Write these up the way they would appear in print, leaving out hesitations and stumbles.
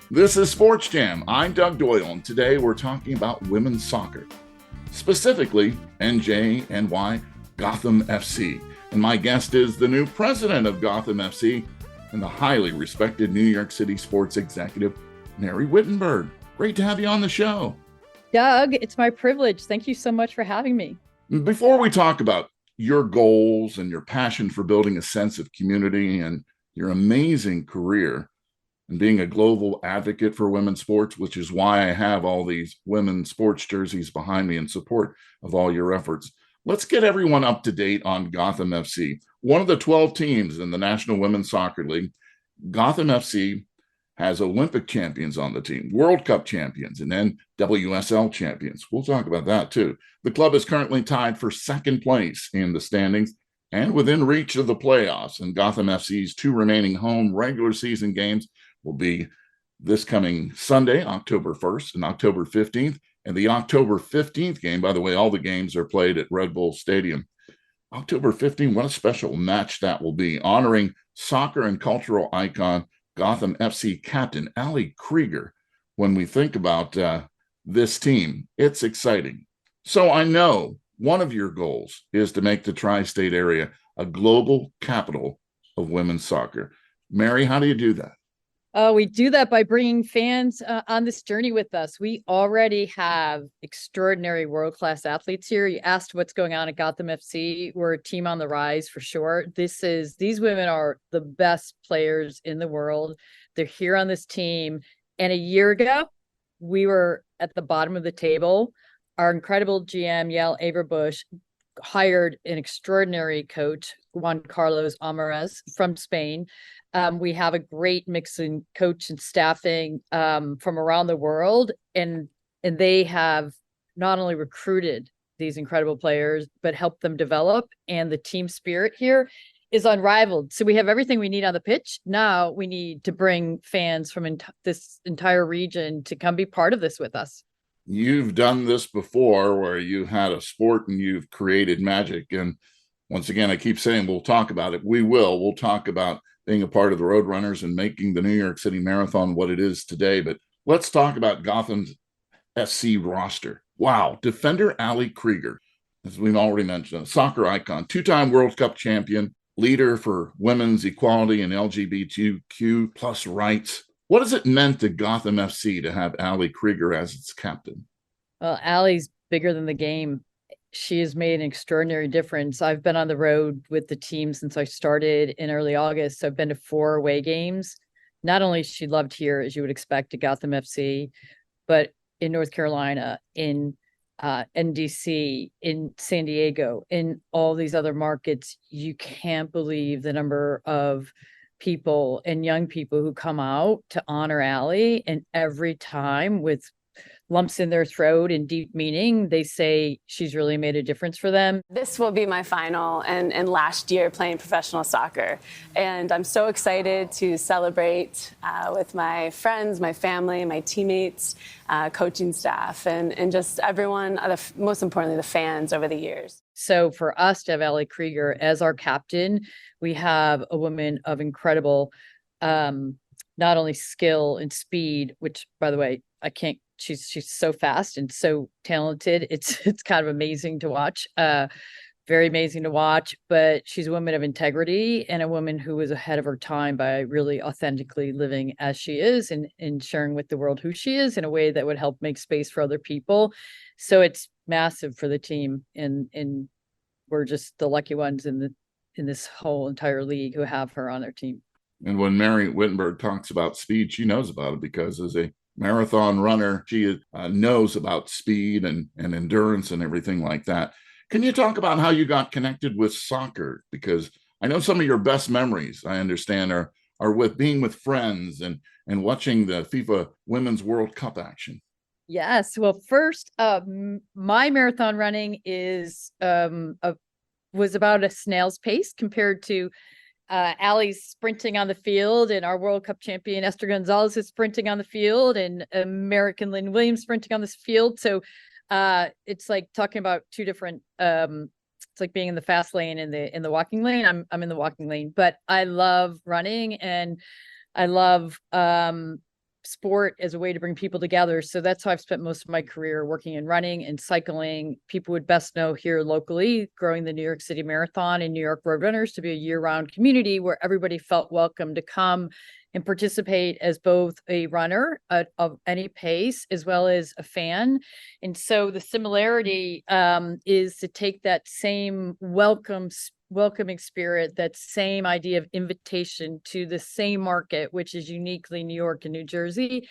This is SportsJam. I'm Doug Doyle, and today we're talking about women's soccer, specifically NJNY Gotham FC. And my guest is the new president of Gotham FC and the highly respected New York City sports executive, Mary Wittenberg. Great to have you on the show. Doug, it's my privilege. Thank you so much for having me. Before we talk about your goals and your passion for building a sense of community and your amazing career, and being a global advocate for women's sports, which is why I have all these women's sports jerseys behind me in support of all your efforts. Let's get everyone up to date on Gotham FC. One of the 12 teams in the National Women's Soccer League, Gotham FC has Olympic champions on the team, World Cup champions, and then NWSL champions. We'll talk about that too. The club is currently tied for second place in the standings and within reach of the playoffs. And Gotham FC's two remaining home regular season games will be this coming Sunday, October 1st and October 15th. And the October 15th game, by the way, all the games are played at Red Bull Stadium. October 15th, what a special match that will be, honoring soccer and cultural icon Gotham FC captain Ali Krieger. When we think about this team, it's exciting. So I know one of your goals is to make the tri-state area a global capital of women's soccer. Mary, how do you do that? We do that by bringing fans on this journey with us. We already have extraordinary world-class athletes here. You asked what's going on at Gotham FC. We're a team on the rise for sure. These women are the best players in the world. They're here on this team. And a year ago, we were at the bottom of the table. Our incredible GM, Yael Averbush, hired an extraordinary coach, Juan Carlos Almaraz from Spain. We have a great mix in coach and staffing from around the world, and they have not only recruited these incredible players, but helped them develop. And the team spirit here is unrivaled. So we have everything we need on the pitch. Now we need to bring fans from this entire region to come be part of this with us. You've done this before where you had a sport and you've created magic. And once again, I keep saying we'll talk about it. We'll talk about being a part of the Roadrunners and making the New York City Marathon what it is today. But let's talk about Gotham's FC roster. Wow. Defender Ali Krieger, as we've already mentioned, a soccer icon, two-time World Cup champion, leader for women's equality and LGBTQ plus rights. What has it meant to Gotham FC to have Ali Krieger as its captain? Well, Ali's bigger than the game. She has made an extraordinary difference. I've been on the road with the team since I started in early August. So I've been to 4 away games. Not only is she loved here, as you would expect at Gotham FC, but in North Carolina, in NDC, in San Diego, in all these other markets. You can't believe the number of people and young people who come out to honor Ali, and every time with lumps in their throat and deep meaning, they say she's really made a difference for them. This will be my final and last year playing professional soccer. And I'm so excited to celebrate with my friends, my family, my teammates, coaching staff, and just everyone, most importantly, the fans over the years. So for us to have Ali Krieger as our captain, we have a woman of incredible, not only skill and speed, which, by the way, she's so fast and so talented. It's kind of amazing to watch. Very amazing to watch, but she's a woman of integrity and a woman who was ahead of her time by really authentically living as she is and sharing with the world who she is in a way that would help make space for other people. So it's massive for the team, and we're just the lucky ones in this whole entire league who have her on their team. And when Mary Wittenberg talks about speed, she knows about it because as a marathon runner, she knows about speed and endurance and everything like that. Can you talk about how you got connected with soccer? Because I know some of your best memories, I understand, are with being with friends and watching the FIFA Women's World Cup action. Yes. Well, first, my marathon running was about a snail's pace compared to Ali's sprinting on the field, and our World Cup champion Esther Gonzalez is sprinting on the field, and American Lynn Williams sprinting on this field. So it's like talking about two different it's like being in the fast lane and in the walking lane. I'm in the walking lane, but I love running and I love sport as a way to bring people together. So that's how I've spent most of my career, working in running and cycling. People would best know here locally, growing the New York City Marathon and New York Roadrunners to be a year-round community where everybody felt welcome to come and participate as both a runner of any pace as well as a fan. And so the similarity is to take that same welcoming spirit, that same idea of invitation to the same market, which is uniquely New York and New Jersey,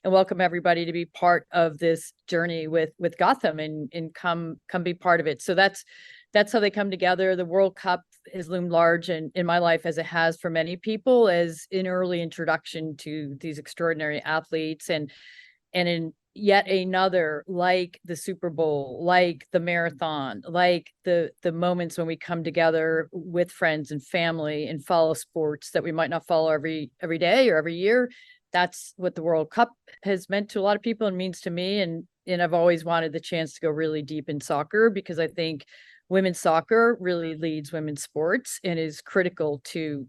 and welcome everybody to be part of this journey with Gotham and come be part of it. So that's how they come together. The World Cup has loomed large in my life, as it has for many people, as an early introduction to these extraordinary athletes, and in yet another, like the Super Bowl, like the marathon, like the moments when we come together with friends and family and follow sports that we might not follow every day or every year. That's what the World Cup has meant to a lot of people and means to me. And I've always wanted the chance to go really deep in soccer, because I think women's soccer really leads women's sports and is critical to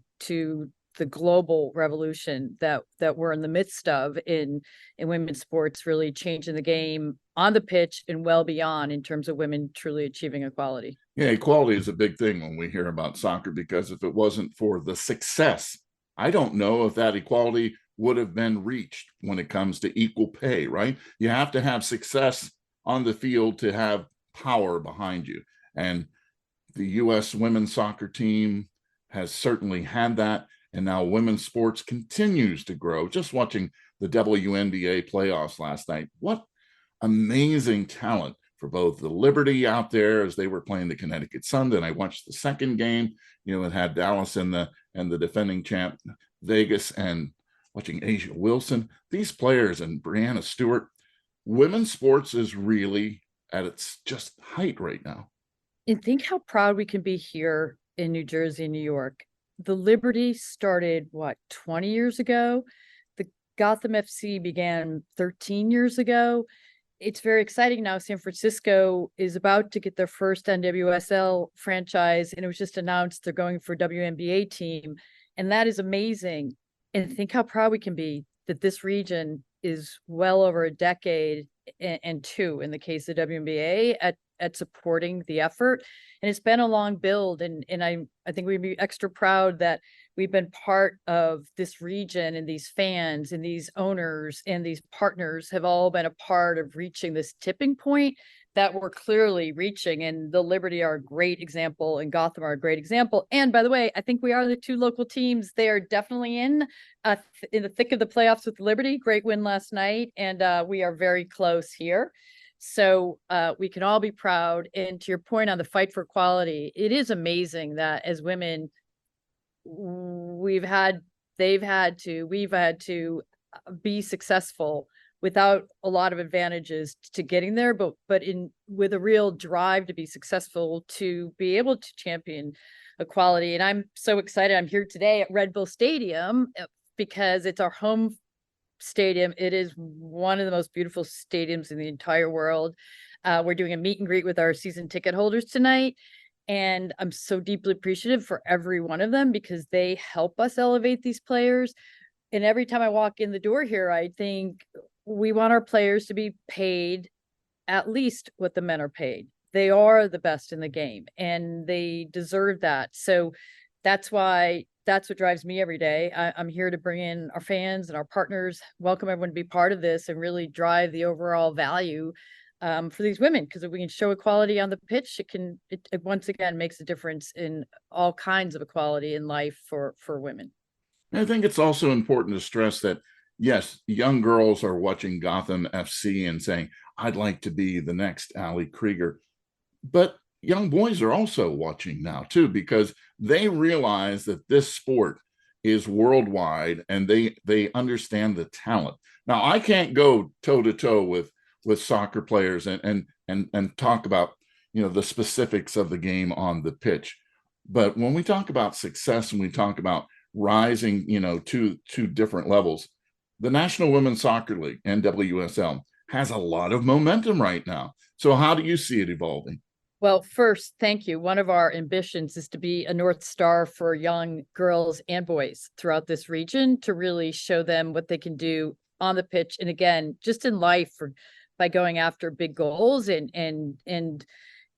the global revolution that we're in the midst of in women's sports, really changing the game on the pitch and well beyond, in terms of women truly achieving equality. Yeah, equality is a big thing when we hear about soccer, because if it wasn't for the success, I don't know if that equality would have been reached when it comes to equal pay, right? You have to have success on the field to have power behind you. And the U.S. women's soccer team has certainly had that. And now women's sports continues to grow. Just watching the WNBA playoffs last night, what amazing talent for both the Liberty out there as they were playing the Connecticut Sun. Then I watched the second game, it had Dallas and the defending champ Vegas, and watching Asia Wilson. These players and Brianna Stewart, women's sports is really at its just height right now. And think how proud we can be here in New Jersey and New York. The Liberty started, 20 years ago? The Gotham FC began 13 years ago. It's very exciting now. San Francisco is about to get their first NWSL franchise, and it was just announced they're going for WNBA team. And that is amazing. And think how proud we can be that this region is well over a decade and two, in the case of WNBA, at supporting the effort. And it's been a long build. And I think we'd be extra proud that we've been part of this region, and these fans and these owners and these partners have all been a part of reaching this tipping point that we're clearly reaching. And the Liberty are a great example, and Gotham are a great example. And by the way, I think we are the two local teams. They are definitely in the thick of the playoffs with Liberty. Great win last night. And we are very close here. So we can all be proud. And to your point on the fight for equality, it is amazing that as women, we've had to be successful without a lot of advantages to getting there, but with a real drive to be successful, to be able to champion equality. And I'm so excited. I'm here today at Red Bull Stadium because it's our home stadium. It is one of the most beautiful stadiums in the entire world. We're doing a meet and greet with our season ticket holders tonight. And I'm so deeply appreciative for every one of them, because they help us elevate these players. And every time I walk in the door here, I think we want our players to be paid at least what the men are paid. They are the best in the game and they deserve that. So that's what drives me every day. I'm here to bring in our fans and our partners, welcome everyone to be part of this, and really drive the overall value for these women. Because if we can show equality on the pitch, it once again makes a difference in all kinds of equality in life for women. I think it's also important to stress that, yes, young girls are watching Gotham FC and saying, I'd like to be the next Ali Krieger. But young boys are also watching now too, because they realize that this sport is worldwide and they understand the talent. Now, I can't go toe to toe with soccer players and talk about, the specifics of the game on the pitch. But when we talk about success and we talk about rising, to different levels, the National Women's Soccer League, NWSL, has a lot of momentum right now. So how do you see it evolving? Well, first, thank you. One of our ambitions is to be a North Star for young girls and boys throughout this region, to really show them what they can do on the pitch, and again, just in life, by going after big goals and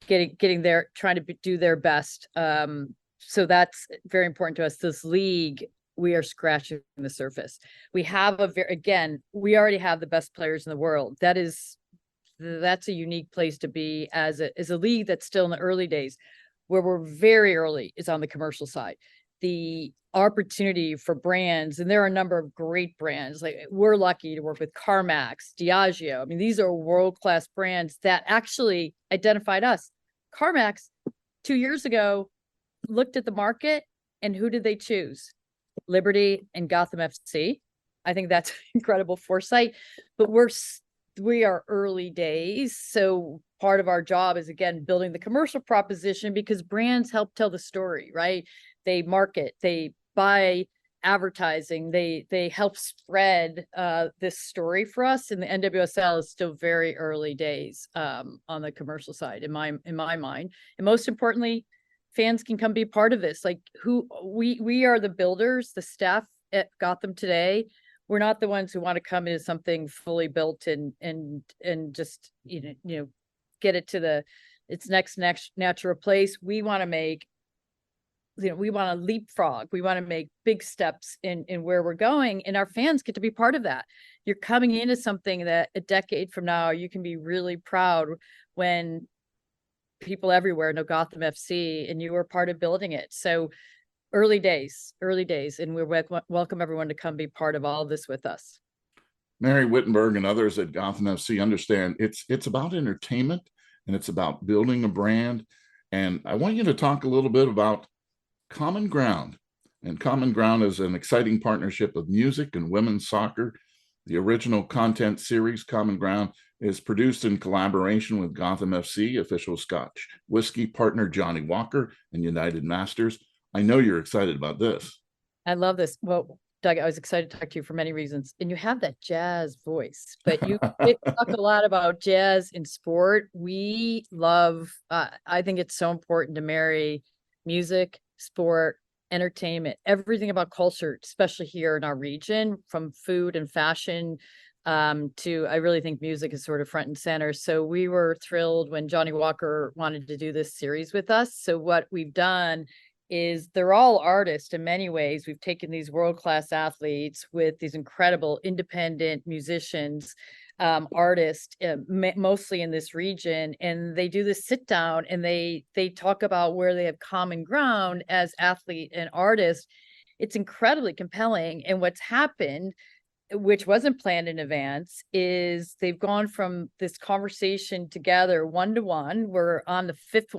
getting there, trying to do their best. So that's very important to us. This league, we are scratching the surface. We have we already have the best players in the world. That's a unique place to be as a league that's still in the early days. Where we're very early is on the commercial side. The opportunity for brands, and there are a number of great brands. Like, we're lucky to work with CarMax, Diageo. I mean, these are world-class brands that actually identified us. CarMax 2 years ago looked at the market, and who did they choose? Liberty and Gotham FC. I think that's incredible foresight, but we are early days. So part of our job is, again, building the commercial proposition, because brands help tell the story, right? They market, they buy advertising, they help spread this story for us. And the NWSL is still very early days on the commercial side, in my mind. And most importantly, fans can come be part of this. Like, we are the builders, the staff at Gotham today. We're not the ones who want to come into something fully built and just get it to its next natural place. We want to make, we want to leapfrog. We want to make big steps in where we're going, and our fans get to be part of that. You're coming into something that a decade from now you can be really proud when people everywhere know Gotham FC and you were part of building it. So early days, and we welcome everyone to come be part of all this with us. Mary Wittenberg and others at Gotham FC understand it's about entertainment, and it's about building a brand. And I want you to talk a little bit about Common Ground. And Common Ground is an exciting partnership of music and women's soccer. The original content series, Common Ground, is produced in collaboration with Gotham FC, official Scotch whiskey partner Johnny Walker, and United Masters. I know you're excited about this. I love this. Well, Doug, I was excited to talk to you for many reasons. And you have that jazz voice, but you talk a lot about jazz in sport. We love, I think it's so important to marry music, sport, entertainment, everything about culture, especially here in our region, from food and fashion to, I really think music is sort of front and center. So we were thrilled when Johnny Walker wanted to do this series with us. So what we've done is, they're all artists in many ways. We've taken these world-class athletes with these incredible independent musicians, artists, mostly in this region, and they do this sit down and they talk about where they have common ground as athlete and artist. It's incredibly compelling. And what's happened, which wasn't planned in advance, is they've gone from this conversation together one-to-one. We're on the fifth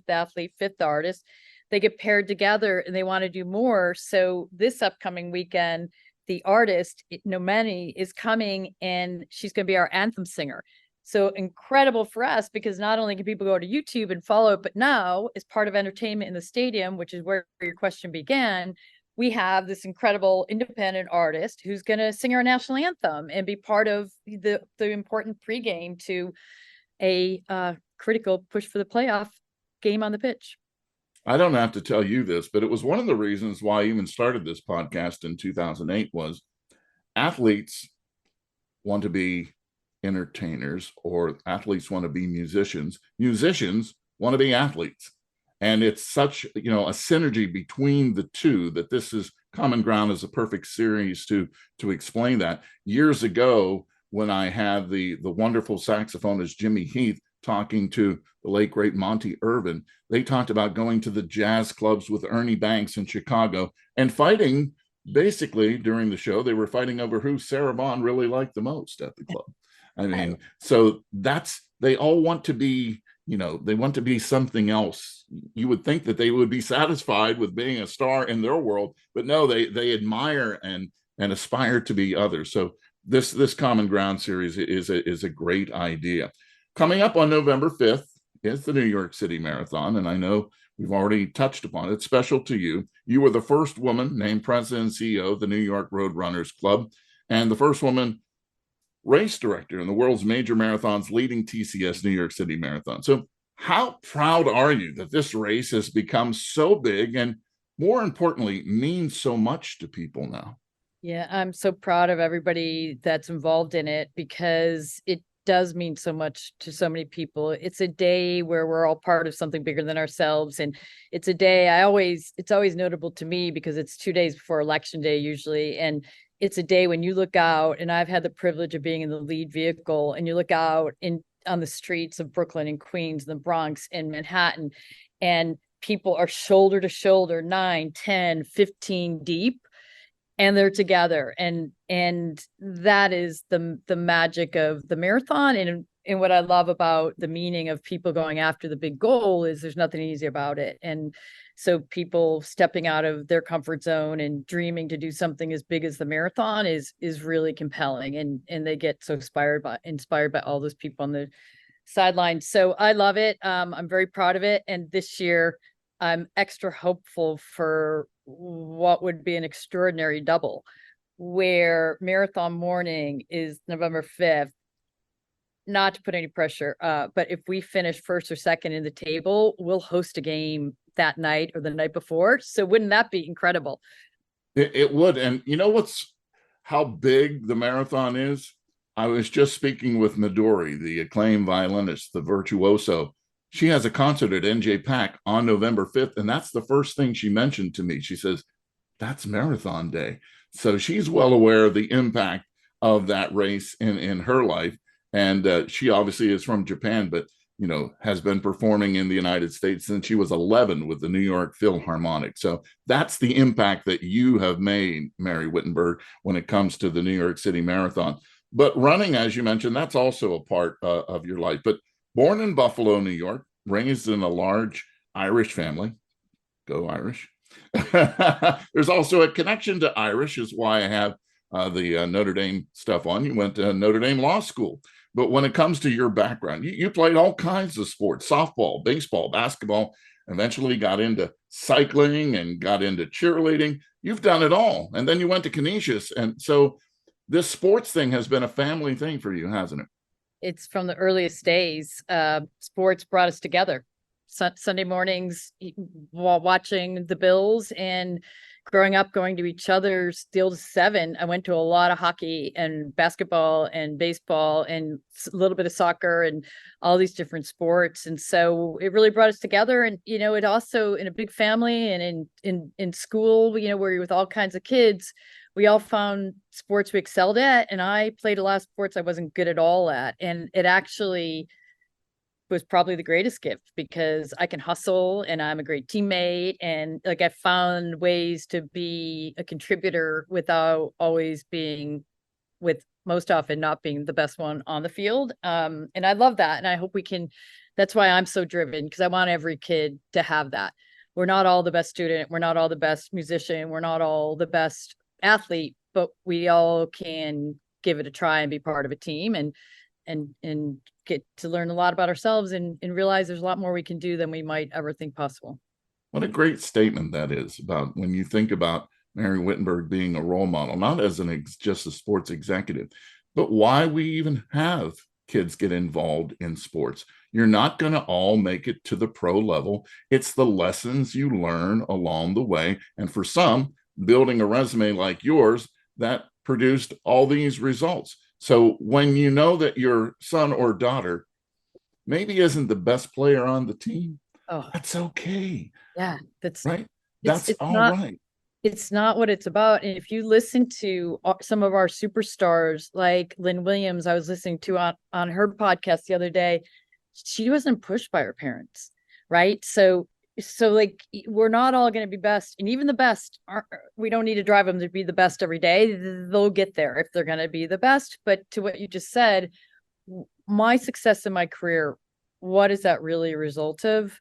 athlete, fifth artist. They get paired together and they want to do more. So this upcoming weekend, the artist, Nomeni, is coming, and she's going to be our anthem singer. So incredible for us, because not only can people go to YouTube and follow it, but now, as part of entertainment in the stadium, which is where your question began, we have this incredible independent artist who's going to sing our national anthem and be part of the important pregame to a critical push for the playoff game on the pitch. I don't have to tell you this, but it was one of the reasons why I even started this podcast in 2008 was athletes want to be entertainers, or athletes want to be musicians. Musicians want to be athletes. And it's such, a synergy between the two that this is Common Ground is a perfect series to explain that. Years ago, when I had the wonderful saxophonist Jimmy Heath talking to the late great Monty Irvin, they talked about going to the jazz clubs with Ernie Banks in Chicago and fighting. Basically, during the show, they were fighting over who Sarah Vaughan really liked the most at the club. I mean, so they all want to be, they want to be something else. You would think that they would be satisfied with being a star in their world, but no, they admire and aspire to be others. So this Common Ground series is a great idea. Coming up on November 5th is the New York City Marathon, and I know we've already touched upon it. It's special to you. You were the first woman named president and CEO of the New York Road Runners Club, and the first woman race director in the world's major marathons, leading TCS New York City Marathon. So how proud are you that this race has become so big and, more importantly, means so much to people now? Yeah, I'm so proud of everybody that's involved in it because it does mean so much to so many people. It's a day where we're all part of something bigger than ourselves. And it's a day it's always notable to me because it's 2 days before election day usually. And it's a day when you look out, and I've had the privilege of being in the lead vehicle, and you look out on the streets of Brooklyn and Queens, the Bronx and Manhattan, and people are shoulder to shoulder, 9, 10, 15 deep, and they're together, and that is the magic of the marathon. And what I love about the meaning of people going after the big goal is there's nothing easy about it. And so people stepping out of their comfort zone and dreaming to do something as big as the marathon is really compelling, and they get so inspired by all those people on the sidelines. So I love it. I'm very proud of it, and this year I'm extra hopeful for what would be an extraordinary double, where marathon morning is November 5th. Not to put any pressure, but if we finish first or second in the table, we'll host a game that night or the night before. So wouldn't that be incredible? It would. And you know how big the marathon is? I was just speaking with Midori, the acclaimed violinist, the virtuoso. She has a concert at NJ on November 5th. And that's the first thing she mentioned to me. She says, that's marathon day. So she's well aware of the impact of that race in her life. And she obviously is from Japan, but, has been performing in the United States since she was 11 with the New York Philharmonic. So that's the impact that you have made, Mary Wittenberg, when it comes to the New York City Marathon. But running, as you mentioned, that's also a part of your life. But born in Buffalo, New York, raised in a large Irish family. Go Irish. There's also a connection to Irish, is why I have the Notre Dame stuff on. You went to Notre Dame Law School. But when it comes to your background, you played all kinds of sports: softball, baseball, basketball, eventually got into cycling and got into cheerleading. You've done it all. And then you went to Canisius. And so this sports thing has been a family thing for you, hasn't it? It's from the earliest days. Sports brought us together. Sunday mornings while watching the Bills, and growing up going to each other's Deal to 7. I went to a lot of hockey and basketball and baseball and a little bit of soccer and all these different sports. And so it really brought us together. And, it also, in a big family and in school, where you're with all kinds of kids, we all found sports we excelled at. And I played a lot of sports I wasn't good at all at. And it actually was probably the greatest gift because I can hustle and I'm a great teammate. And I found ways to be a contributor without always most often not being the best one on the field. And I love that. And I hope that's why I'm so driven, because I want every kid to have that. We're not all the best student. We're not all the best musician. We're not all the best athlete, but we all can give it a try and be part of a team and get to learn a lot about ourselves and realize there's a lot more we can do than we might ever think possible. What a great statement that is, about when you think about Mary Wittenberg being a role model, not as just a sports executive, but why we even have kids get involved in sports. You're not going to all make it to the pro level. It's the lessons you learn along the way. And for some, building a resume like yours that produced all these results. So when you know that your son or daughter maybe isn't the best player on the team, that's okay. Yeah, that's right. That's all right. It's not what it's about. And if you listen to some of our superstars, like Lynn Williams, I was listening to on her podcast the other day, she wasn't pushed by her parents, right? So we're not all going to be best, and even the best we don't need to drive them to be the best every day. They'll get there if they're going to be the best. But to what you just said, my success in my career, what is that really a result of?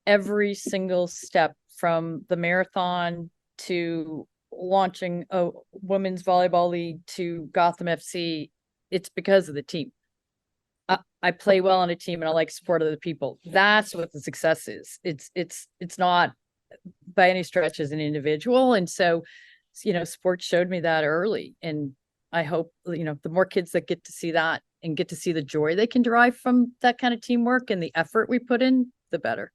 Every single step, from the marathon to launching a women's volleyball league to Gotham FC, it's because of the team. I play well on a team and I like support of the people. That's what the success is. It's not by any stretch as an individual. And so, sports showed me that early. And I hope, the more kids that get to see that and get to see the joy they can derive from that kind of teamwork and the effort we put in, the better.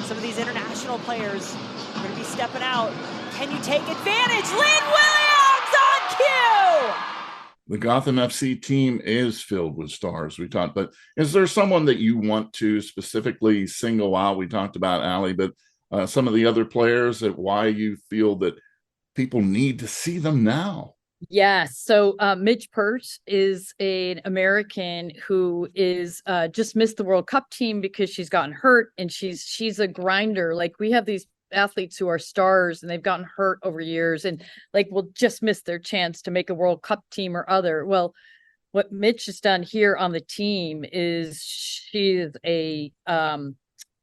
Some of these international players are going to be stepping out. Can you take advantage? Lynn Williams on cue! The Gotham FC team is filled with stars. We talked, but is there someone that you want to specifically single out? We talked about Allie, but some of the other players, that why you feel that people need to see them now. Yes. So Midge Purse is an American who is just missed the World Cup team because she's gotten hurt, and she's a grinder. Like, we have these athletes who are stars and they've gotten hurt over years and like will just miss their chance to make a World Cup team or other. Well, what Mitch has done here on the team is she is a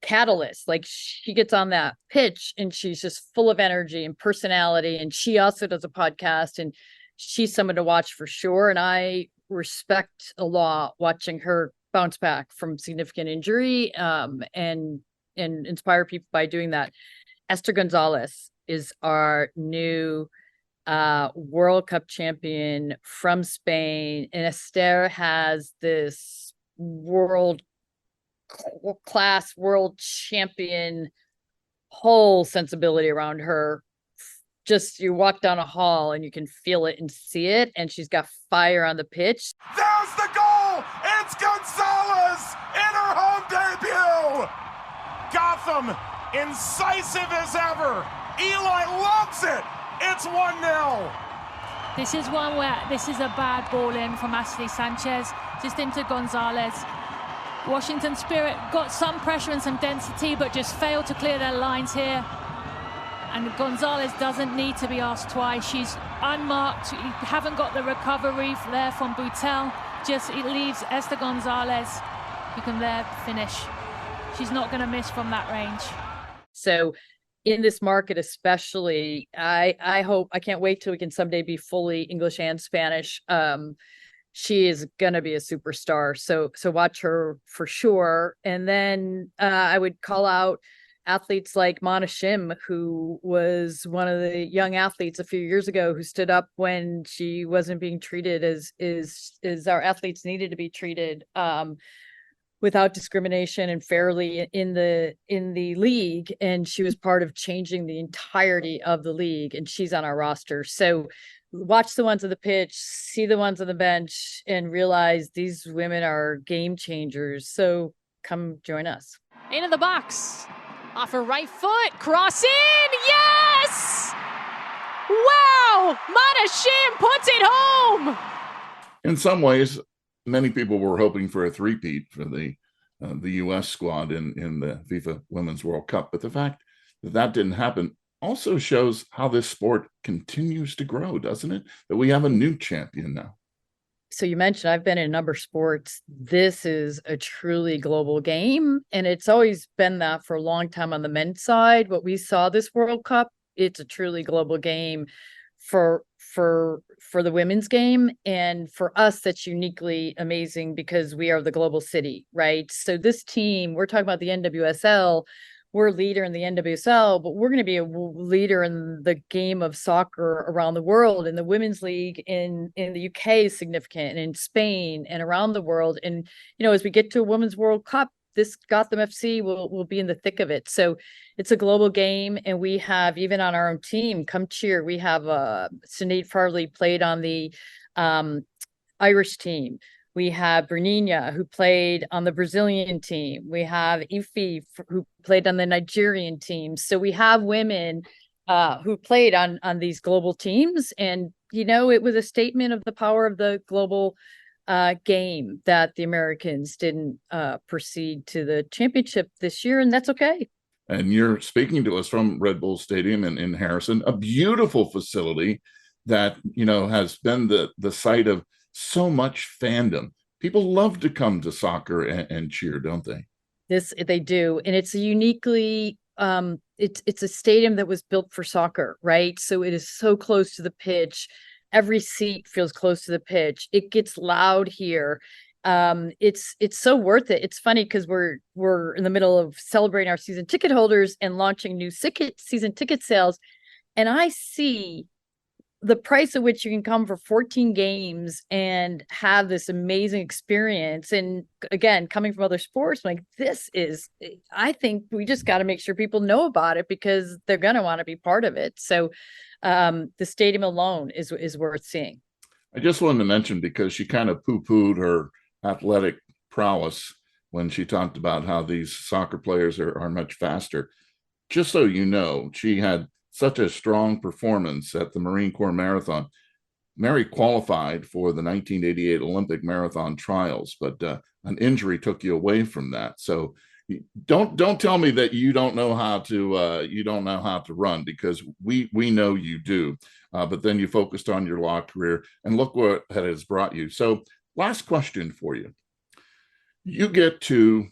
catalyst. Like, she gets on that pitch and she's just full of energy and personality. And she also does a podcast, and she's someone to watch for sure. And I respect a lot watching her bounce back from significant injury and inspire people by doing that. Esther Gonzalez is our new World Cup champion from Spain. And Esther has this world class world champion whole sensibility around her. Just, you walk down a hall and you can feel it and see it. And she's got fire on the pitch. There's the goal. It's Gonzalez in her home debut. Gotham, incisive as ever. Eli loves it. It's 1-0. This is one where this is a bad ball in from Ashley Sanchez, just into Gonzalez. Washington Spirit got some pressure and some density, but just failed to clear their lines here. And Gonzalez doesn't need to be asked twice. She's unmarked. You haven't got the recovery there from Boutel. Just it leaves Esther Gonzalez, who can there finish. She's not going to miss from that range. So in this market especially, I hope, I can't wait till we can someday be fully English and Spanish. She is going to be a superstar. So watch her for sure. And then I would call out athletes like Mana Shim, who was one of the young athletes a few years ago who stood up when she wasn't being treated as our athletes needed to be treated, without discrimination and fairly in the league. And she was part of changing the entirety of the league, and she's on our roster. So watch the ones on the pitch, see the ones on the bench, and realize these women are game changers. So come join us. Into the box. Off her right foot. Cross in. Yes! Wow! Mana Shim puts it home! In some ways, many people were hoping for a three-peat for the U.S. squad in the FIFA Women's World Cup. But the fact that that didn't happen also shows how this sport continues to grow, doesn't it? That we have a new champion now. So you mentioned I've been in a number of sports. This is a truly global game, and it's always been that for a long time on the men's side. What we saw this World Cup, it's a truly global game for the women's game. And for us, that's uniquely amazing because we are the global city, right? So this team, we're talking about the NWSL, we're a leader in the NWSL, but we're going to be a leader in the game of soccer around the world. And the women's league in the UK is significant, and in Spain and around the world. And, you know, as we get to a Women's World Cup, this Gotham FC will be in the thick of it. So it's a global game. And we have, even on our own team, come cheer. We have Sinead Farley played on the Irish team. We have Berninha, who played on the Brazilian team. We have Ife, who played on the Nigerian team. So we have women who played on these global teams. And, you know, it was a statement of the power of the global game that the Americans didn't proceed to the championship this year. And that's okay. And you're speaking to us from Red Bull Stadium in Harrison, a beautiful facility that, you know, has been the site of so much fandom. People love to come to soccer and cheer, don't they? They do. And it's a uniquely, it's a stadium that was built for soccer, right? So it is so close to the pitch. Every seat feels close to the pitch. It gets loud here. It's so worth it. It's funny because we're in the middle of celebrating our season ticket holders and launching new season ticket sales. And I see the price at which you can come for 14 games and have this amazing experience. And again, coming from other sports, like I think we just got to make sure people know about it because they're going to want to be part of it. So the stadium alone is worth seeing. I just wanted to mention, because she kind of poo-pooed her athletic prowess when she talked about how these soccer players are much faster. Just so you know, she had such a strong performance at the Marine Corps Marathon. Mary qualified for the 1988 Olympic marathon trials, but an injury took you away from that. So don't tell me that you don't know how to run, because we know you do. But then you focused on your law career, and look what it has brought you. So, last question for you: you get to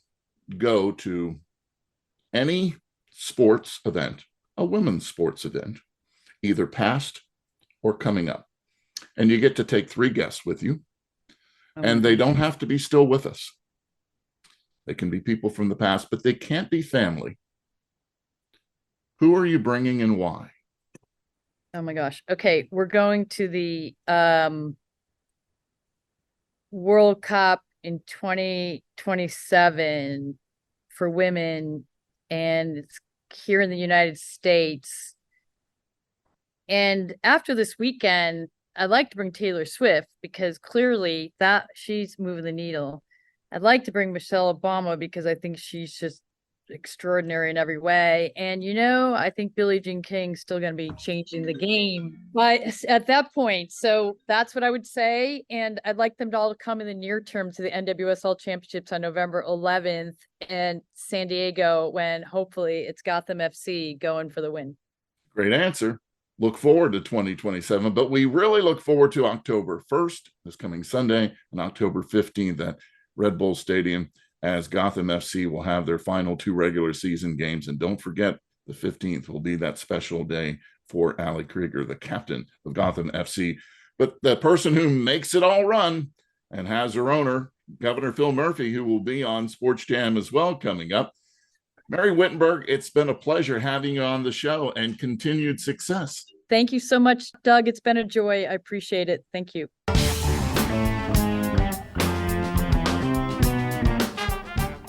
go to any sports event, a women's sports event, either past or coming up, and you get to take 3 guests with you, and they don't have to be still with us. They can be people from the past, but they can't be family. Who are you bringing and why? Oh my gosh. Okay, we're going to the World Cup in 2027 for women, and it's here in the United States. And after this weekend, I'd like to bring Taylor Swift, because clearly that she's moving the needle. I'd like to bring Michelle Obama, because I think she's just extraordinary in every way. And, I think Billie Jean King's still going to be changing the game but at that point. So that's what I would say. And I'd like them to all come in the near term to the NWSL championships on November 11th in San Diego, when hopefully it's Gotham FC going for the win. Great answer. Look forward to 2027, but we really look forward to October 1st, this coming Sunday, and October 15th at Red Bull Stadium, as Gotham FC will have their final 2 regular season games. And don't forget, the 15th will be that special day for Allie Krieger, the captain of Gotham FC. But the person who makes it all run and has her owner, Governor Phil Murphy, who will be on SportsJam as well coming up. Mary Wittenberg, it's been a pleasure having you on the show, and continued success. Thank you so much, Doug. It's been a joy. I appreciate it. Thank you.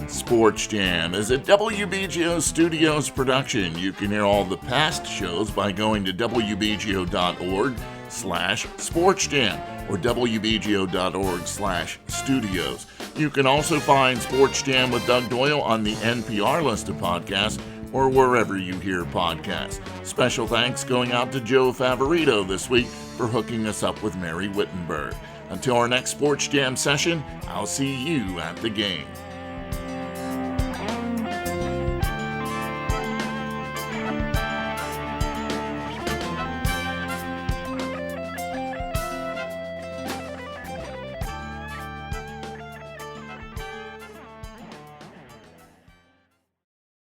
SportsJam is a WBGO Studios production. You can hear all the past shows by going to wbgo.org/SportsJam or wbgo.org/studios. You can also find SportsJam with Doug Doyle on the NPR list of podcasts, or wherever you hear podcasts. Special thanks going out to Joe Favorito this week for hooking us up with Mary Wittenberg. Until our next SportsJam session, I'll see you at the game.